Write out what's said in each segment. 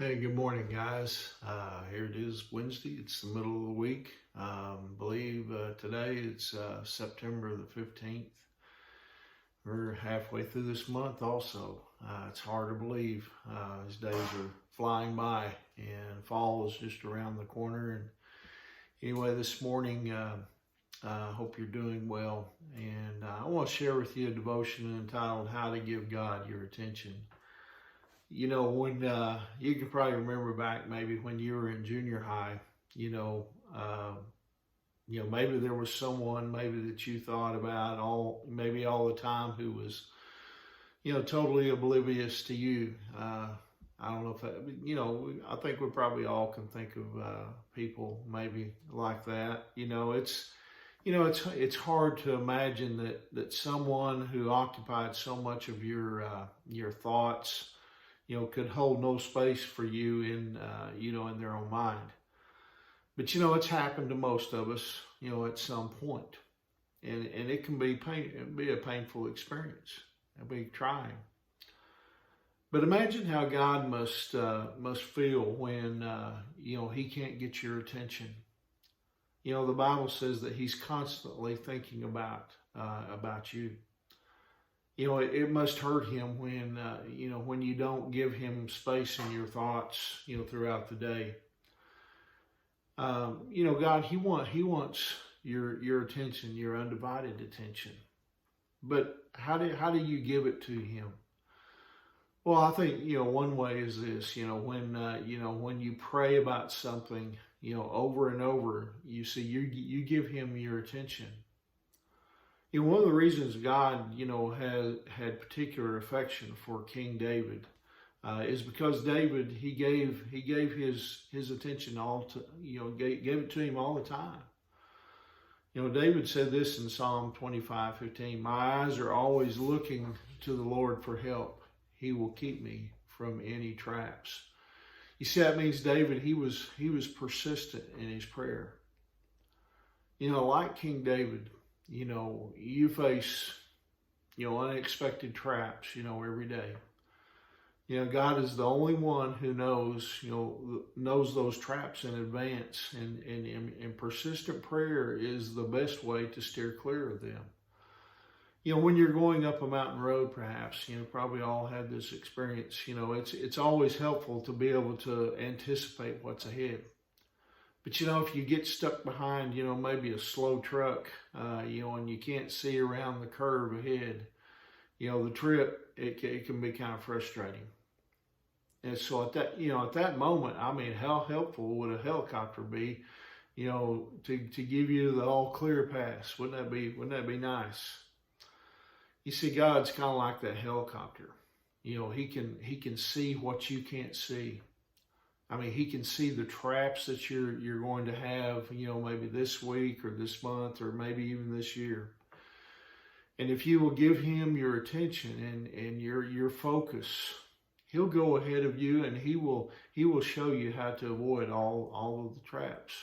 Hey, good morning, guys. Here it is, Wednesday. It's the middle of the week. Believe today it's September the 15th. We're halfway through this month also. It's hard to believe. These days are flying by and fall is just around the corner. And anyway, this morning, I hope you're doing well. And I want to share with you a devotion entitled How to Give God Your Attention. You know, when you can probably remember back maybe when you were in junior high, uh, maybe there was someone maybe that you thought about maybe all the time who was, totally oblivious to you. I don't know if that, I think we probably all can think of people maybe like that. It's hard to imagine that someone who occupied so much of your thoughts could hold no space for you in their own mind. But it's happened to most of us, at some point, and it can be a painful experience. It'll be trying. But imagine how God must feel when He can't get your attention. The Bible says that He's constantly thinking about you. It must hurt Him when you don't give Him space in your thoughts, throughout the day. God, He wants your attention, your undivided attention. But how do you give it to Him? Well, I think, one way is this, when you pray about something, over and over, you see, you give Him your attention. One of the reasons God, had particular affection for King David is because David, he gave his attention gave it to Him all the time. David said this in Psalm 25:15, "My eyes are always looking to the Lord for help. He will keep me from any traps." You see, that means David, he was persistent in his prayer. Like King David, you face, unexpected traps, every day. God is the only one who knows those traps in advance, and persistent prayer is the best way to steer clear of them. When you're going up a mountain road, perhaps, probably all had this experience, it's always helpful to be able to anticipate what's ahead. But if you get stuck behind, maybe a slow truck, and you can't see around the curve ahead, the trip, it can be kind of frustrating. And so at that moment, I mean, how helpful would a helicopter be, to give you the all clear pass? Wouldn't that be nice? You see, God's kind of like that helicopter. He can see what you can't see. I mean, He can see the traps that you're going to have, maybe this week or this month or maybe even this year. And if you will give Him your attention and your focus, He'll go ahead of you and He will show you how to avoid all of the traps.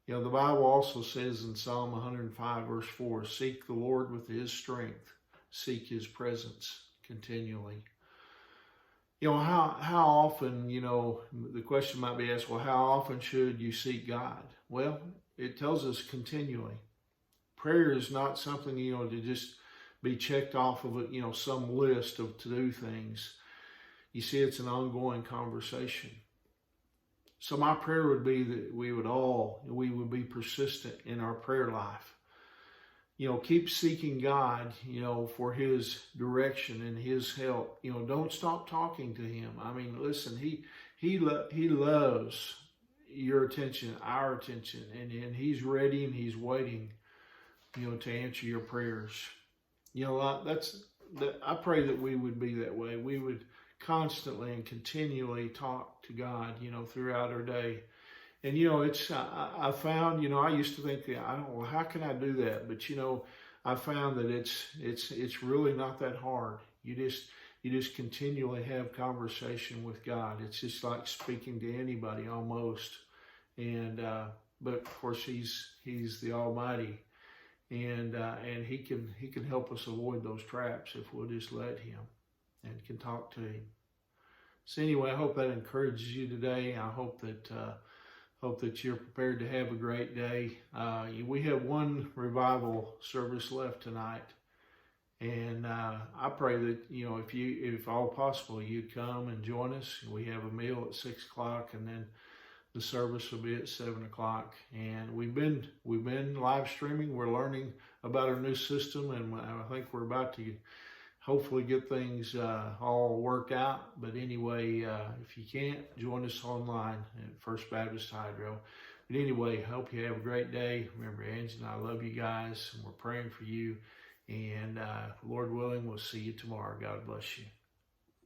The Bible also says in Psalm 105 verse 4, "Seek the Lord with His strength, seek His presence continually." How often, the question might be asked, well, how often should you seek God? Well, it tells us continually. Prayer is not something, to just be checked off of some list of to-do things. You see, it's an ongoing conversation. So my prayer would be that we would be persistent in our prayer life. Keep seeking God, for His direction and His help. Don't stop talking to Him. I mean, listen, He loves your attention, our attention, and He's ready and He's waiting, to answer your prayers. I pray that we would be that way. We would constantly and continually talk to God, throughout our day. And, I found, I used to think, I don't know, how can I do that? But, I found that it's really not that hard. You just continually have conversation with God. It's just like speaking to anybody almost. And, but of course He's the Almighty. And He can help us avoid those traps if we'll just let Him and can talk to Him. So anyway, I hope that encourages you today. I hope that you're prepared to have a great day. We have one revival service left tonight, and I pray that if all possible, you come and join us. We have a meal at 6 o'clock, and then the service will be at 7 o'clock. And we've been live streaming. We're learning about our new system, and I think we're about to hopefully get things all worked out. But anyway, if you can't, join us online at First Baptist Hydro. But anyway, hope you have a great day. Remember, Angie and I love you guys, and we're praying for you. And Lord willing, we'll see you tomorrow. God bless you.